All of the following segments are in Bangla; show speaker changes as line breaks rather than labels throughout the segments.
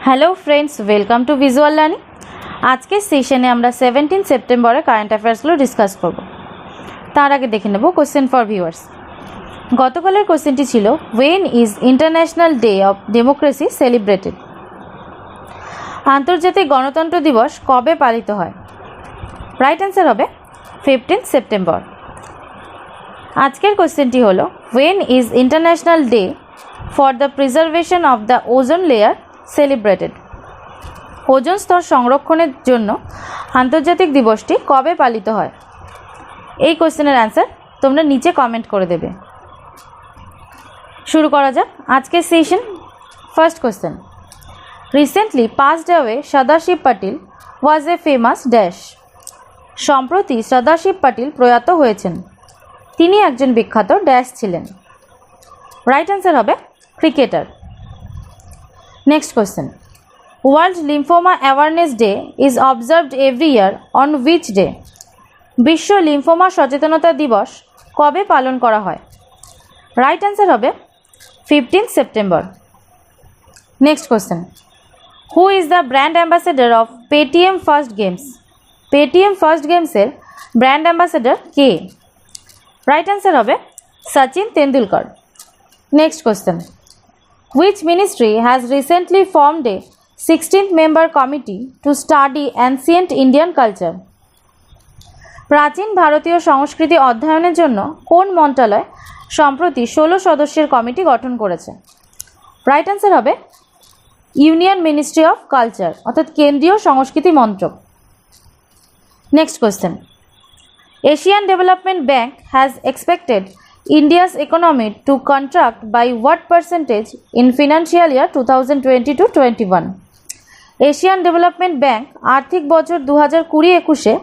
Hello friends, welcome to visual learning. আজকের সেশনে আমরা 17 সেপ্টেম্বরে কারেন্ট অ্যাফেয়ার্সগুলো ডিসকাস করব। তার আগে দেখে নেব কোশ্চেন ফর ভিউয়ার্স। গতকালের কোশ্চেনটি ছিল, when is international day of democracy celebrated? আন্তর্জাতিক গণতন্ত্র দিবস কবে পালিত হয়? রাইট অ্যান্সার হবে 15 সেপ্টেম্বর। আজকের কোশ্চেনটি হলো, when is international day for the preservation of the ozone layer celebrated? Ozone স্তর সংরক্ষণের জন্য আন্তর্জাতিক দিবসটি কবে পালিত হয়? এই কোশ্চেনের অ্যান্সার তোমরা নিচে কমেন্ট করে দেবে। শুরু করা যাক আজকের session. First question, recently passed away Sadashiv Patil was a famous dash? সম্প্রতি সদাশিব পাটিল প্রয়াত হয়েছেন, তিনি একজন বিখ্যাত ড্যাশ ছিলেন। রাইট অ্যান্সার হবে cricketer. Next question, world lymphoma awareness day is observed every year on which day? বিশ্ব লিম্ফোমা সচেতনতা দিবস কবে পালন করা হয়? রাইট অ্যান্সার হবে 15 September. Next question, who is the brand ambassador of Paytm first games? Paytm first গেমসের ব্র্যান্ড অ্যাম্বাসেডর কে? রাইট অ্যান্সার হবে Sachin Tendulkar. Next question, which ministry has recently formed a 16th member committee to study ancient Indian culture? প্রাচীন ভারতীয় সংস্কৃতি অধ্যয়নের জন্য কোন মন্ত্রণালয় সম্প্রতি 16 সদস্যের কমিটি গঠন করেছে? রাইট অ্যান্সার হবে ইউনিয়ন মিনিস্ট্রি অফ কালচার, অর্থাৎ কেন্দ্রীয় সংস্কৃতি মন্ত্রক। Next question, Asian development bank has expected India's economy to contract by what percentage in financial year 2020-21? Asian development bank আর্থিক বছর 2020-21-এ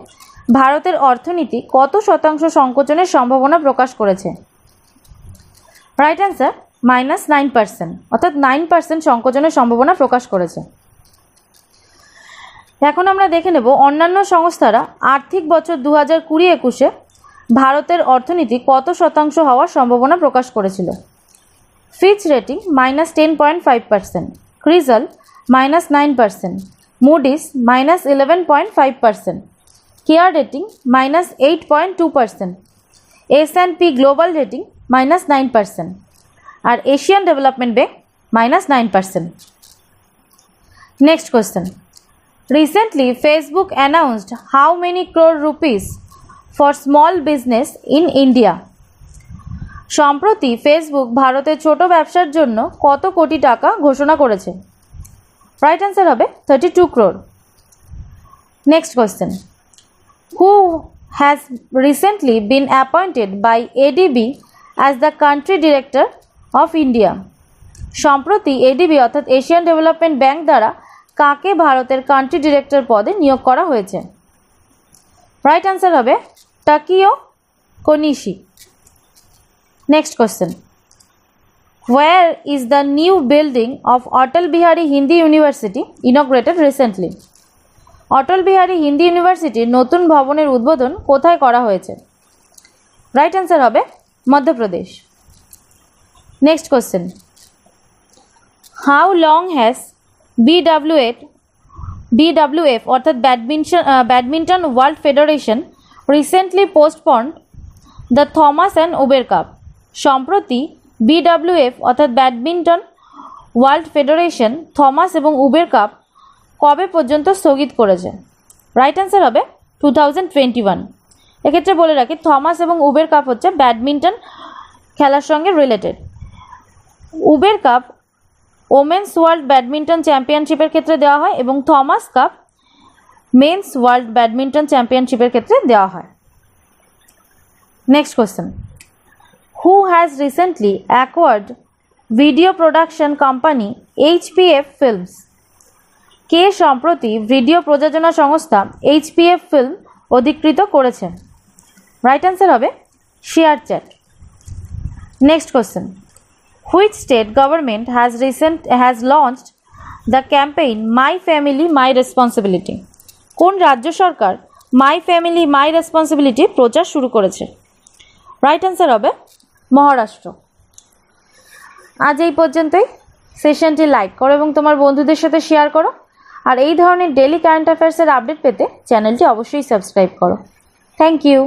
ভারতের অর্থনীতি কত শতাংশ সংকোচনের সম্ভাবনা প্রকাশ করেছে? রাইট অ্যান্সার -9%, অর্থাৎ 9% সংকোচনের সম্ভাবনা প্রকাশ করেছে। এখন আমরা দেখে নেব অন্যান্য সংস্থারা আর্থিক বছর 2020-21-এ ভারতের অর্থনীতি কত শতাংশ হওয়ার সম্ভাবনা প্রকাশ করেছিল। Fitch rating -10.5%, Crisil -9%, Moody's -11.5%, CARE rating -8.2%, S&P global rating -9%, আর Asian development bank -9%। Next question, recently Facebook announced how many crore rupees for small business in India? সম্প্রতি ফেসবুক ভারতের ছোট ব্যবসার জন্য কত কোটি টাকা ঘোষণা করেছে? রাইট অ্যান্সার হবে 32 crore। Next question, who has recently been appointed by ADB as the country director of India? সম্প্রতি এডিবি অর্থাৎ এশিয়ান ডেভেলপমেন্ট ব্যাংক দ্বারা কাকে ভারতের কান্ট্রি ডিরেক্টর পদে নিয়োগ করা হয়েছে? রাইট অ্যান্সার হবে Takeo Konishi. Next question, where is the new building of Atal Bihari Hindi university inaugurated recently? Atal Bihari Hindi ইউনিভার্সিটির নতুন ভবনের উদ্বোধন কোথায় করা হয়েছে? রাইট অ্যান্সার হবে Madhya Pradesh. Next question, how long has BWF অর্থাৎ badminton world federation recently postponed the Thomas and Uber cup? সম্প্রতি BWF অর্থাৎ ব্যাডমিন্টন ওয়ার্ল্ড ফেডারেশন থমাস এবং উবের কাপ কবে পর্যন্ত স্থগিত করেছে? রাইট অ্যান্সার হবে 2021। এক্ষেত্রে বলে রাখি, থমাস এবং উবের কাপ হচ্ছে ব্যাডমিন্টন খেলার সঙ্গে related. Uber cup women's world badminton চ্যাম্পিয়নশিপের ক্ষেত্রে দেওয়া হয় এবং Thomas cup men's world badminton চ্যাম্পিয়নশিপের ক্ষেত্রে দেওয়া হয়। Next question, who has recently acquired video production company HPF films? কে সম্প্রতি ভিডিও প্রযোজনা সংস্থা HPF ফিল্ম অধিকৃত করেছে? রাইট অ্যান্সার হবে ShareChat. Next question, which state government has launched the campaign My Family My Responsibility? কোন রাজ্য সরকার মাই ফ্যামিলি মাই রেসপন্সিবিলিটি প্রচার শুরু করেছে? রাইট অ্যান্সার হবে মহারাষ্ট্র। আজ এই পর্যন্তই। সেশনটি লাইক করো এবং তোমার বন্ধুদের সাথে শেয়ার করো। আর এই ধরনের ডেইলি কারেন্ট অ্যাফেয়ার্সের আপডেট পেতে চ্যানেলটি অবশ্যই সাবস্ক্রাইব করো। Thank you.